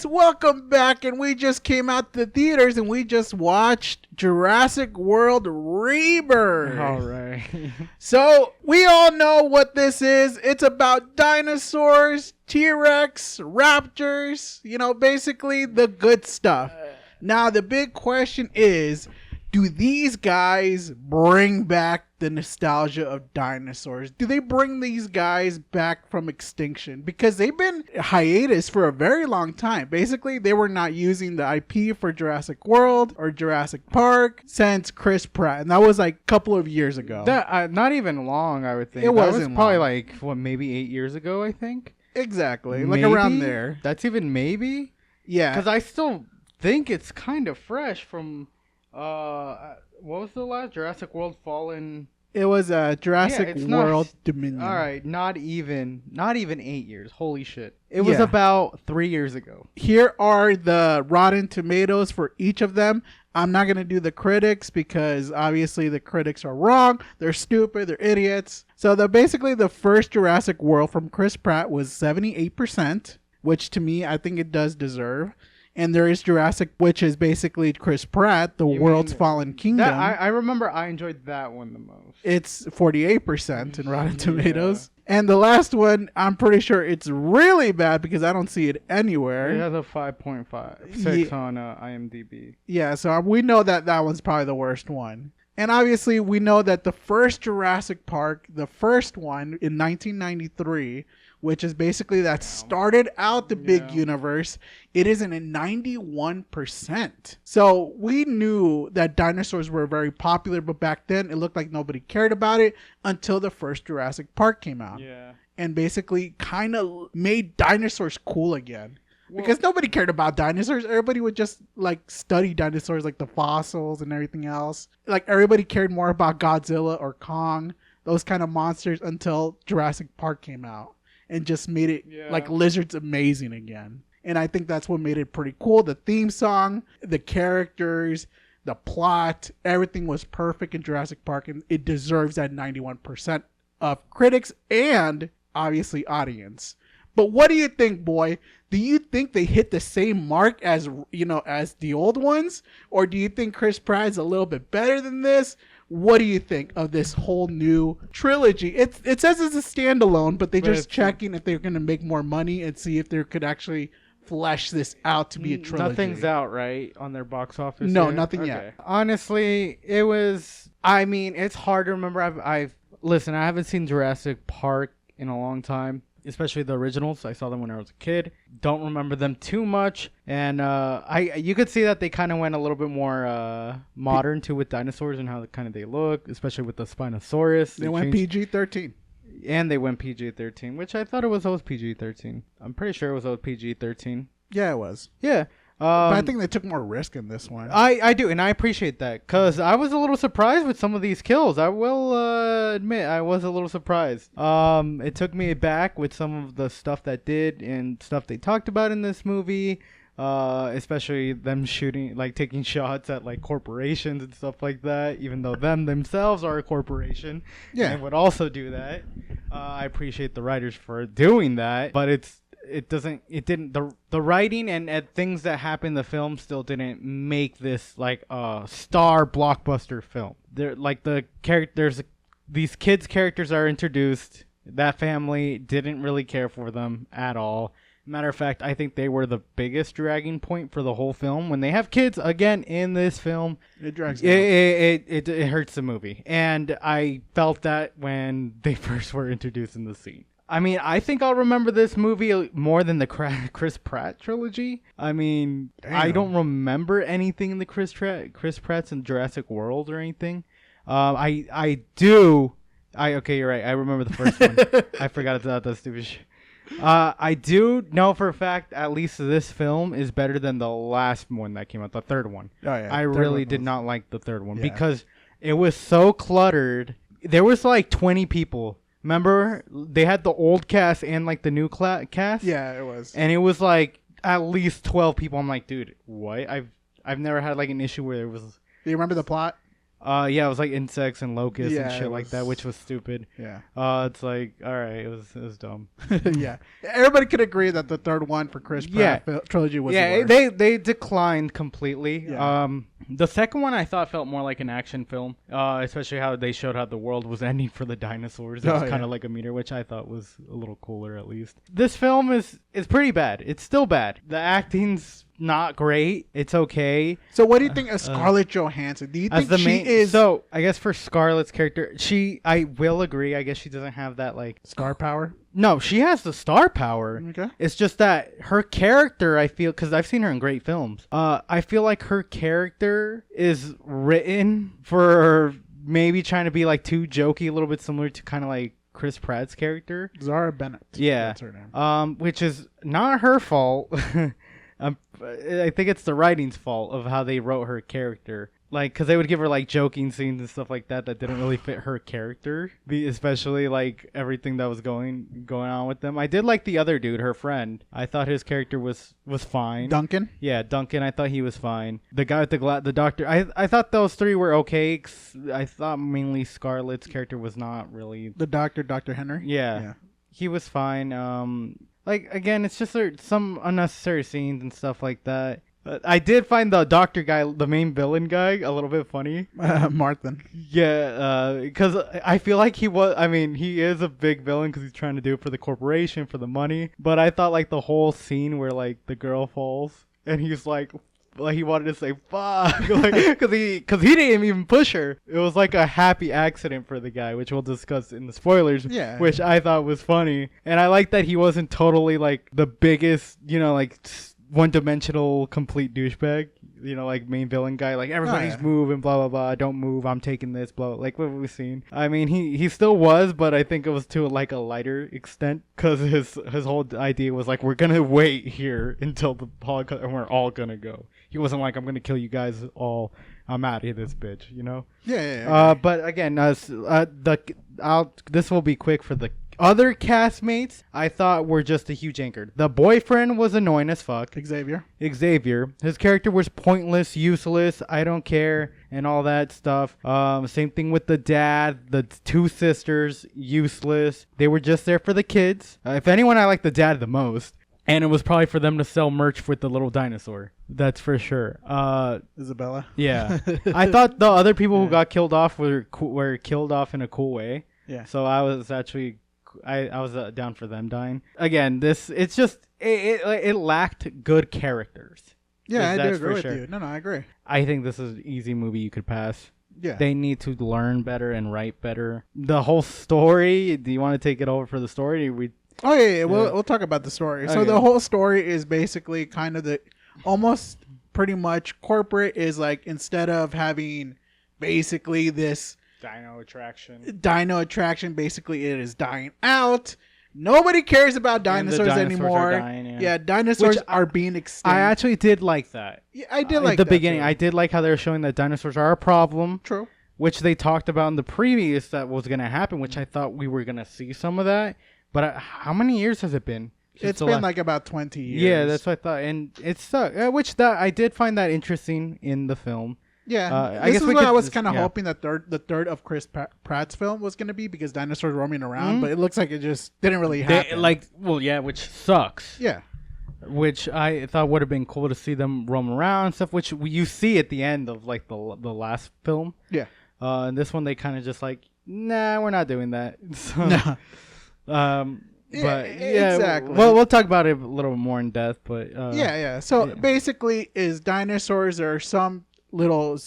guys, welcome back. And we just came out the theaters and we just watched Jurassic World Rebirth. All right. So we all know what this is. It's about dinosaurs, T-Rex, raptors, basically the good stuff. Now the big question is, do these guys bring back the nostalgia of dinosaurs? Do they bring these guys back from extinction? Because they've been hiatus for a very long time. Basically, they were not using the IP for Jurassic World or Jurassic Park since Chris Pratt. And that was like a couple of years ago. Not even long, I would think. It was wasn't probably long. maybe 8 years ago, I think? Exactly. Maybe? Like around there. That's even maybe? Yeah. Because I still think it's kind of fresh from... what was the last Jurassic World Fallen? It was Jurassic World Dominion. All right, not even 8 years. Holy shit! It was about 3 years ago. Here are the Rotten Tomatoes for each of them. I'm not gonna do the critics because obviously the critics are wrong. They're stupid. They're idiots. So basically the first Jurassic World from Chris Pratt was 78%, which to me I think it does deserve. And there is Jurassic, which is basically Chris Pratt, The World's Fallen Kingdom. I remember I enjoyed that one the most. It's 48% in Rotten Tomatoes. And the last one, I'm pretty sure it's really bad because I don't see it anywhere. It has a 5.56 on IMDb. Yeah, so we know that one's probably the worst one. And obviously, we know that the first Jurassic Park, the first one in 1993, which is basically that started out the big universe, it is in a 91%. So we knew that dinosaurs were very popular, but back then it looked like nobody cared about it until the first Jurassic Park came out. Yeah. And basically kind of made dinosaurs cool again. Because nobody cared about dinosaurs. Everybody would just study dinosaurs, like the fossils and everything else. Like everybody cared more about Godzilla or Kong, those kind of monsters, until Jurassic Park came out and just made it like lizards amazing again. And I think that's what made it pretty cool. The theme song, the characters, the plot, everything was perfect in Jurassic Park, and it deserves that 91% of critics and obviously audience. But what do you think, boy? Do you think they hit the same mark as the old ones? Or do you think Chris Pratt is a little bit better than this? What do you think of this whole new trilogy? It says it's a standalone, but they're just checking if they're going to make more money and see if they could actually flesh this out to be a trilogy. Nothing's out, right, on their box office? No, nothing yet. Honestly, it was... I mean, it's hard to remember. Listen, I haven't seen Jurassic Park in a long time. Especially the originals. I saw them when I was a kid. Don't remember them too much. And you could see that they kind of went a little bit more modern too with dinosaurs and how they look, especially with the Spinosaurus. They went PG-13. And they went PG-13, which I thought it was always PG-13. I'm pretty sure it was always PG-13. Yeah, it was. Yeah. But I think they took more risk in this one. I do, and I appreciate that, because I was a little surprised with some of these kills. I will admit, I was a little surprised. It took me back with some of the stuff that did and stuff they talked about in this movie, especially them shooting, taking shots at corporations and stuff like that, even though them themselves are a corporation. Yeah. And would also do that. I appreciate the writers for doing that, but the writing and things that happened in the film still didn't make this a star blockbuster film. These kids' characters are introduced. That family didn't really care for them at all. Matter of fact, I think they were the biggest dragging point for the whole film. When they have kids again in this film, it drags it hurts the movie. And I felt that when they first were introduced in the scene. I mean, I think I'll remember this movie more than the Chris Pratt trilogy. I mean, damn. I don't remember anything in the Chris Pratt's in Jurassic World or anything. I do. Okay, you're right. I remember the first one. I forgot about that stupid shit. I do know for a fact at least this film is better than the last one that came out, the third one. Oh, yeah. I really did not like the third one because it was so cluttered. There was 20 people. Remember, they had the old cast and the new cast. Yeah, it was. And it was at least 12 people. I'm like, dude, what? I've never had an issue where it was. Do you remember the plot? Yeah, it was like insects and locusts and Yeah, shit it like that, was- which was stupid. Yeah. It's like, all right, it was dumb. Yeah. Everybody could agree that the third one for Chris Pratt trilogy was Yeah, the worst. they declined completely. Yeah. The second one I thought felt more like an action film, especially how they showed how the world was ending for the dinosaurs. It was kind of like a meter, which I thought was a little cooler at least. This film is pretty bad. It's still bad. The acting's not great. It's okay. So what do you think of Scarlett Johansson? Do you As think the she main, is so I guess for Scarlett's character, I will agree. I guess she doesn't have that like. star power? No, she has the star power. Okay. It's just that her character, I feel, because I've seen her in great films. I feel like her character is written for maybe trying to be like too jokey, a little bit similar to kind of like Chris Pratt's character. Zara Bennett. Yeah. That's her name. Which is not her fault. I think it's the writing's fault of how they wrote her character. Like, because they would give her, like, joking scenes and stuff like that didn't really fit her character. Especially, like, everything that was going on with them. I did like the other dude, her friend. I thought his character was fine. Duncan? Yeah, Duncan, I thought he was fine. The guy with the doctor, I thought those three were okay. I thought mainly Scarlett's character was not really... The doctor, Dr. Henry? Yeah. He was fine. Like, again, it's just some unnecessary scenes and stuff like that. I did find the doctor guy, the main villain guy, a little bit funny. Marthin. Yeah, because I feel like he is a big villain because he's trying to do it for the corporation, for the money. But I thought, like, the whole scene where, like, the girl falls and he's like he wanted to say fuck, like, because he didn't even push her. It was like a happy accident for the guy, which we'll discuss in the spoilers. Yeah. Which I thought was funny, and I like that he wasn't totally like the biggest, like one-dimensional complete douchebag. Like main villain guy, like everybody's moving, blah blah blah. Don't move, I'm taking this, blah. Like what we've seen. I mean, he still was, but I think it was to like a lighter extent because his whole idea was like, we're gonna wait here until the podcast and we're all gonna go. He wasn't like, I'm gonna kill you guys all. I'm out of this bitch, Yeah. But again, this will be quick for the other castmates. I thought were just a huge anchor. The boyfriend was annoying as fuck. Xavier. His character was pointless, useless, I don't care, and all that stuff. Same thing with the dad, the two sisters, useless. They were just there for the kids. If anyone, I like the dad the most. And it was probably for them to sell merch with the little dinosaur. That's for sure. Isabella. Yeah. I thought the other people who got killed off were killed off in a cool way. Yeah. So I was actually... I was down for them dying. Again, it's just... It lacked good characters. Yeah, I do That's agree for with sure. you. No, I agree. I think this is an easy movie you could pass. Yeah. They need to learn better and write better. The whole story... Do you want to take it over for the story? Oh yeah. We'll talk about the story. So the whole story is basically kind of almost pretty much corporate is like, instead of having basically this Dino attraction, basically it is dying out. Nobody cares about dinosaurs anymore. Yeah, dinosaurs are being extinct. I actually did like that. Yeah, I did like at the that beginning. too. I did like how they were showing that dinosaurs are a problem. True. Which they talked about in the previous that was going to happen, which I thought we were going to see some of that. But how many years has it been? It's been like about 20 years. Yeah, that's what I thought. And it's I did find that interesting in the film. Yeah, I guess I was kind of hoping that the third of Chris Pratt's film was going to be, because dinosaurs roaming around, but it looks like it just didn't really happen. Which sucks. Yeah. Which I thought would have been cool to see them roam around and stuff, which you see at the end of like the last film. Yeah. And this one they kind of just like, nah, we're not doing that. So, exactly. Well, we'll talk about it a little more in depth, but So basically, dinosaurs are some little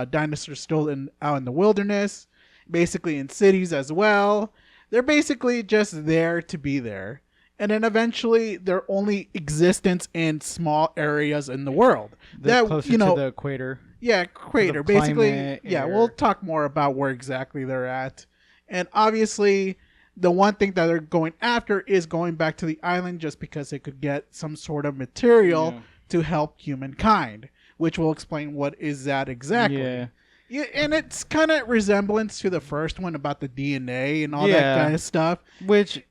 dinosaurs still out in the wilderness, basically in cities as well. They're basically just there to be there, and then eventually their only existence in small areas in the world. They're closer to the equator. Yeah, equator. The Basically, climate, yeah. air. We'll talk more about where exactly they're at, and obviously, the one thing that they're going after is going back to the island just because they could get some sort of material to help humankind, which will explain what is that exactly. Yeah, and it's kind of resemblance to the first one about the DNA and all that kind of stuff. Which,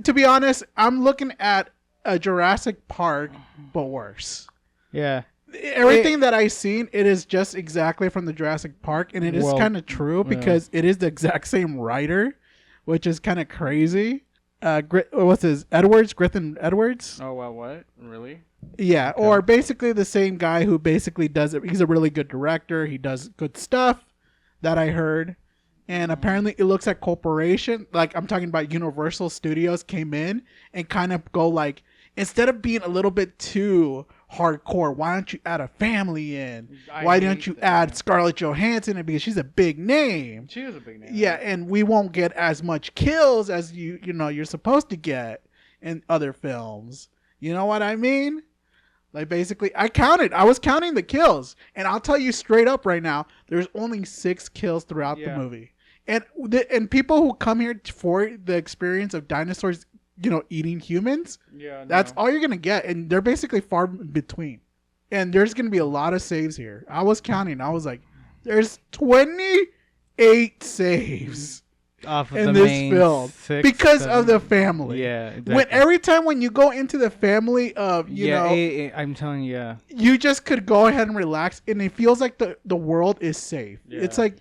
to be honest, I'm looking at a Jurassic Park, but worse. Yeah. Everything that I've seen, it is just exactly from the Jurassic Park, and it is kind of true because it is the exact same writer, which is kind of crazy. What's his Griffin Edwards? Oh well, what really? Yeah, okay. Or basically the same guy who basically does it. He's a really good director. He does good stuff that I heard. And apparently it looks like corporation, like I'm talking about Universal Studios came in and kind of go like, instead of being a little bit too hardcore, why don't you add a family in? Why don't you add Scarlett Johansson in because she's a big name? She is a big name. Yeah, and we won't get as much kills as you're supposed to get in other films. You know what I mean? Like basically, I was counting the kills, and I'll tell you straight up right now, there's only 6 kills throughout the movie. And people who come here for the experience of dinosaurs, eating humans, that's all you're going to get. And they're basically far in between. And there's going to be a lot of saves here. I was counting. I was like, there's 28 saves off of in the this main film because of the family. Yeah, exactly. Every time when you go into the family of, I'm telling you, you just could go ahead and relax. And it feels like the world is safe. Yeah. It's like,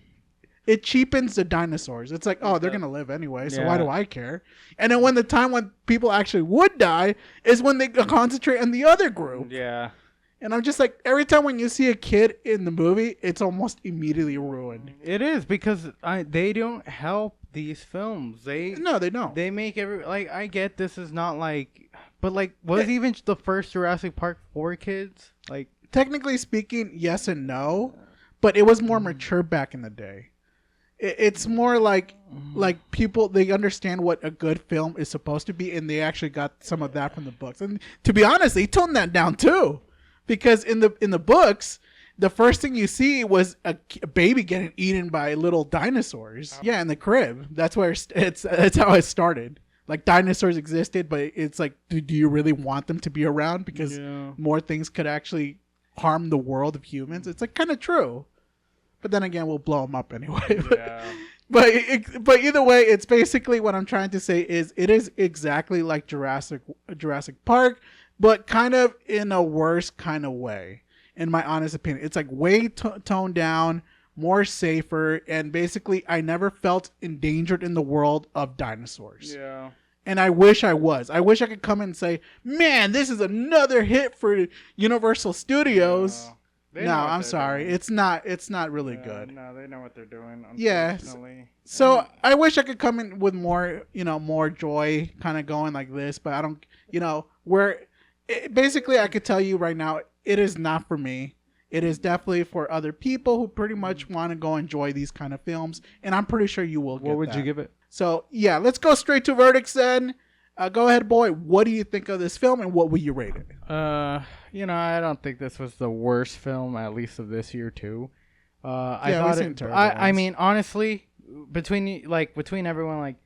it cheapens the dinosaurs. It's like, oh, they're going to live anyway, so why do I care? And then when people actually would die is when they concentrate on the other group. Yeah. And I'm just like, every time when you see a kid in the movie, it's almost immediately ruined. It is because they don't help these films. No, they don't. They make I get this is not like, but like, was even the first Jurassic Park for kids? Like, technically speaking, yes and no, but it was more mature back in the day. It's more like people, they understand what a good film is supposed to be, and they actually got some of that from the books. And to be honest, they toned that down too, because in the books, the first thing you see was a baby getting eaten by little dinosaurs. Oh. Yeah, in the crib. That's where that's how it started. Like, dinosaurs existed, but it's like, do you really want them to be around? Because more things could actually harm the world of humans. It's like kind of true. But then again, we'll blow them up anyway. Yeah. But either way, it's basically what I'm trying to say is it is exactly like Jurassic Park, but kind of in a worse kind of way, in my honest opinion. It's like way toned down, more safer, and basically I never felt endangered in the world of dinosaurs. Yeah. And I wish I was. I wish I could come in and say, man, this is another hit for Universal Studios. Yeah. No, I'm sorry. Doing. It's not really good. No, they know what they're doing. Yeah. So I wish I could come in with more, more joy, kind of going like this. But I don't, basically I could tell you right now, it is not for me. It is definitely for other people who pretty much want to go enjoy these kind of films, and I'm pretty sure you will. What would you give it? So yeah, let's go straight to verdicts then. Go ahead, boy. What do you think of this film, and what would you rate it? I don't think this was the worst film, at least of this year too. I mean, honestly, between everyone,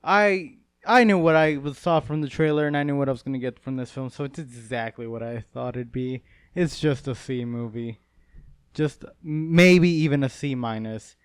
I knew what I saw from the trailer, and I knew what I was gonna get from this film, so it's exactly what I thought it'd be. It's just a C movie, just maybe even a C minus,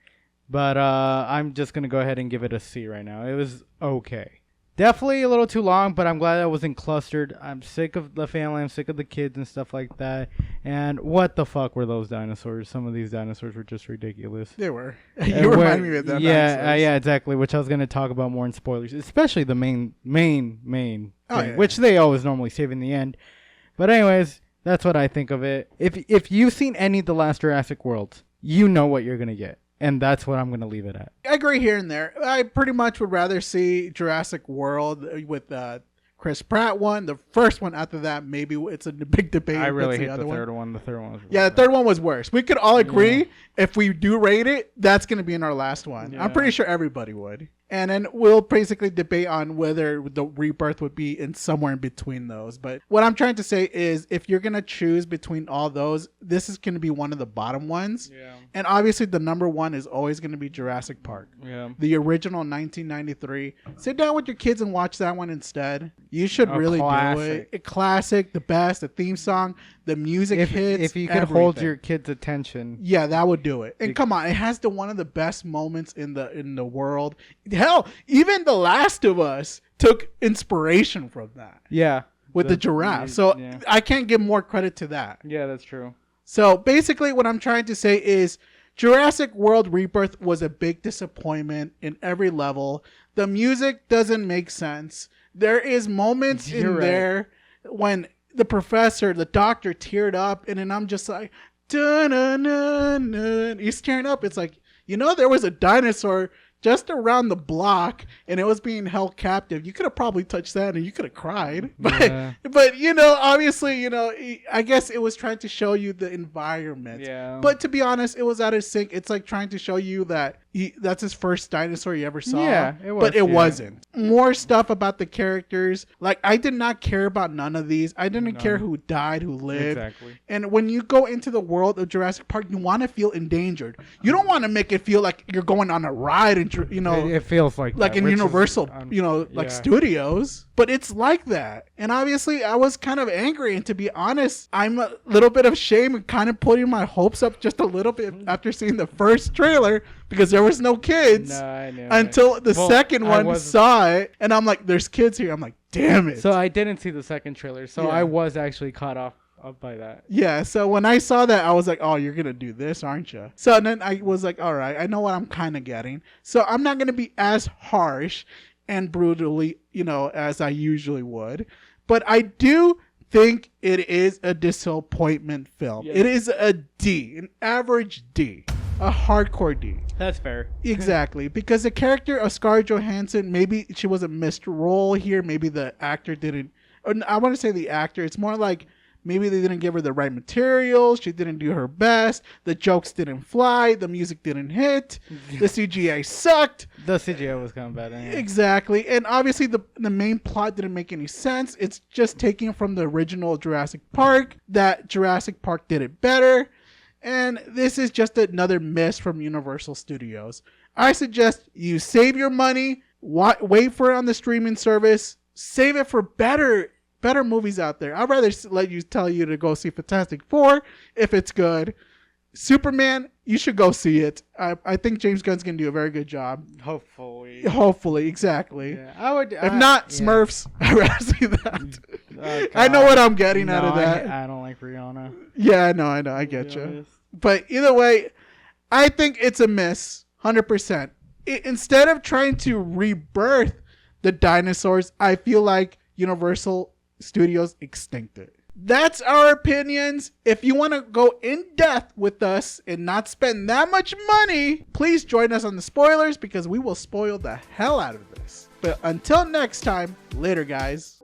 but I'm just gonna go ahead and give it a C right now. It was okay. Definitely a little too long, but I'm glad I wasn't clustered. I'm sick of the family. I'm sick of the kids and stuff like that. And what the fuck were those dinosaurs? Some of these dinosaurs were just ridiculous. They were. You remind me of that. Yeah, exactly. Which I was going to talk about more in spoilers, especially the main thing, which they always normally save in the end. But anyways, that's what I think of it. If you've seen any of the last Jurassic Worlds, you know what you're going to get. And that's what I'm going to leave it at. I agree here and there. I pretty much would rather see Jurassic World with Chris Pratt one. The first one after that, maybe it's a big debate. I really hate the third one. The third one was the third one was worse. We could all agree if we do rate it, that's going to be in our last one. Yeah. I'm pretty sure everybody would. And then we'll basically debate on whether the Rebirth would be in somewhere in between those. But what I'm trying to say is if you're going to choose between all those, this is going to be one of the bottom ones. Yeah. And obviously the number one is always going to be Jurassic Park. Yeah. The original 1993. Sit down with your kids and watch that one instead. You should really do it. A classic, the best, the theme song, the music hits. If you could hold your kids' attention. Yeah, that would do it. And come on, it has one of the best moments in the world. Hell, even The Last of Us took inspiration from that. Yeah. with the giraffe. So yeah. I can't give more credit to that. Yeah, that's true. So basically what I'm trying to say is Jurassic World Rebirth was a big disappointment in every level. The music doesn't make sense. There is moments there when the professor, the doctor teared up, and then I'm just like, dun-dun-dun-dun. He's tearing up. It's like, there was a dinosaur just around the block and it was being held captive. You could have probably touched that and you could have cried. But Yeah. but obviously, I guess it was trying to show you the environment. Yeah. But to be honest, it was out of sync. It's like trying to show you that that's his first dinosaur you ever saw. Yeah, it was, but it yeah. wasn't. More stuff about the characters. Like, I did not care about none of these. I didn't care who died, who lived. Exactly. And when you go into the world of Jurassic Park, you want to feel endangered. You don't want to make it feel like you're going on a ride and it feels like that, in which Universal, is, studios. But it's like that. And obviously I was kind of angry, and to be honest, I'm a little bit of shame and kind of putting my hopes up just a little bit after seeing the first trailer, because there was no kids until the second one saw it, and I'm like, there's kids here. I'm like, damn it. So I didn't see the second trailer, so Yeah. I was actually caught off by that. Yeah, so when I saw that, I was like, oh, you're going to do this, aren't you? So then I was like, all right, I know what I'm kind of getting. So I'm not going to be as harsh and brutally, as I usually would. But I do think it is a disappointment film. Yes. It is a D, an average D, a hardcore D. That's fair. Exactly, because the character of Scarlett Johansson, maybe she was a missed role here. Maybe the actor didn't, or I want to say the actor. It's more like maybe they didn't give her the right materials. She didn't do her best. The jokes didn't fly. The music didn't hit. The CGI sucked. The CGI was kind of bad anyway. Exactly. And obviously the main plot didn't make any sense. It's just taking from the original Jurassic Park, that Jurassic Park did it better. And this is just another miss from Universal Studios. I suggest you save your money, wait for it on the streaming service, save it for better movies out there. I'd rather tell you to go see Fantastic Four if it's good. Superman, you should go see it. I think James Gunn's gonna do a very good job. Hopefully, exactly. Yeah, I would. If not, Smurfs, I'd rather see that. I know what I'm getting out of that. I don't like Rihanna. Yeah, I know. I get you. But either way, I think it's a miss, 100%. Instead of trying to rebirth the dinosaurs, I feel like Universal Studios extincted. That's our opinions. If you want to go in depth with us and not spend that much money, please join us on the spoilers, because we will spoil the hell out of this. But until next time, later guys.